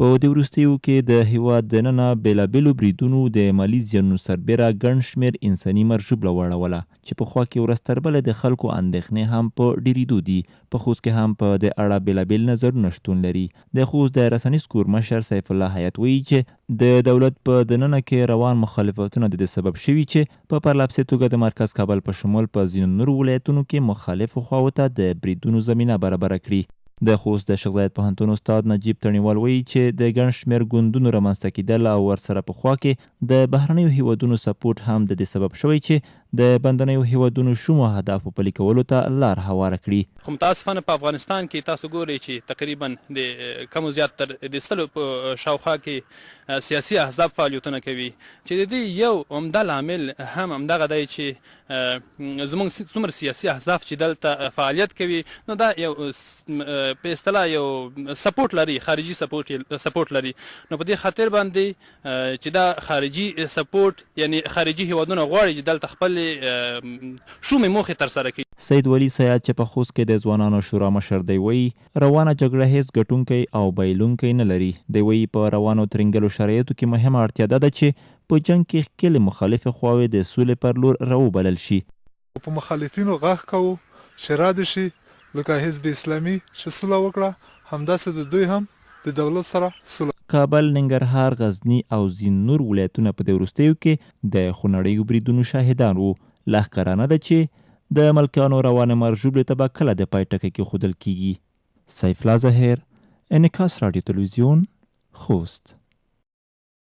په دې وروستیو کې د هیواد دننه بېلابېلو بریدونو د مالي زیانونو سربیره ګڼ شمېر انساني مرژوبله واړوله چې پخوا کې ورځ تر بله د خلکو اندېښنې هم په ډېرېدو دي. په خوست کې هم په دې اړه بېلابېل نظرونه شتون لري. د خوست د رسنیز کور مشر سیف الله حیات وایي چې د دولت په دننه کې روان مخالفتونه د دې سبب شوي چې په پرلهپسې توګه د مرکز کابل په شمول په ځینو نورو ولایتونو کې مخالفو خواوو ته د بریدونو زمینه برابره کړي. د خوست د شیخ زاید پوهنتون استاد نجیب تڼیوال وایي چې د ګڼ شمېر ګوندونو رامنځته کېدل او ورسره په خوا کې د بهرنیو هیوادونو سپورټ هم د دې سبب شوی چې د بندنیو هیوادونو شومو اهدافو پلي کولو ته لار هواره کړي. خو متاسفانه په افغانستان کې تاسو ګورئ چې تقریبا د کم و زیات تر د سلو په شاوخوا کې سیاسي احزاب فعالیتونه کوي چې د دې یو عمده لامل هم همدغه دی چې زموږ څومره سیاسي احزاب چې دلته فعالیت کوي نو دا یو په اصطلاح یو سپورټ لري، خارجي سپورټ لري. نو په دې خاطر باندې چې دا خارجي سپورټ یعنی خارجي هیوادونه غواړي چې دلته خپل شومې موخې ترسره کړي. سید ولی سیاد چې په خوست کې د ځوانانو شورا مشر دی وایي روانه جګړه هیڅ ګټونکی او بایلونکی نه لري. دی وایي په روانو ترنګلو شرایطو کې مهمه اړتیا ده چې په جنګ کې ښکلې مخالفې خواوې د سولې پر لور راوبلل شي. په مخالفینو غږ کوو چې را دې شي لکه حزب اسلامي چې سوله وکړه، همداسې د دوی هم د دولت سره سوله. کابل، ننګرهار، غزني او ځین نور ولایتونه په دې وروستیو کې د خونړیو بریدونو شاهدان وو. لا ښکارانه ده چې د ملکیانو روانه مرژوبلې ته به کله د پای ټکی کېښودل کېږي. سیف الله ظاهر، انعکاس راډیو تلویزیون، خوست.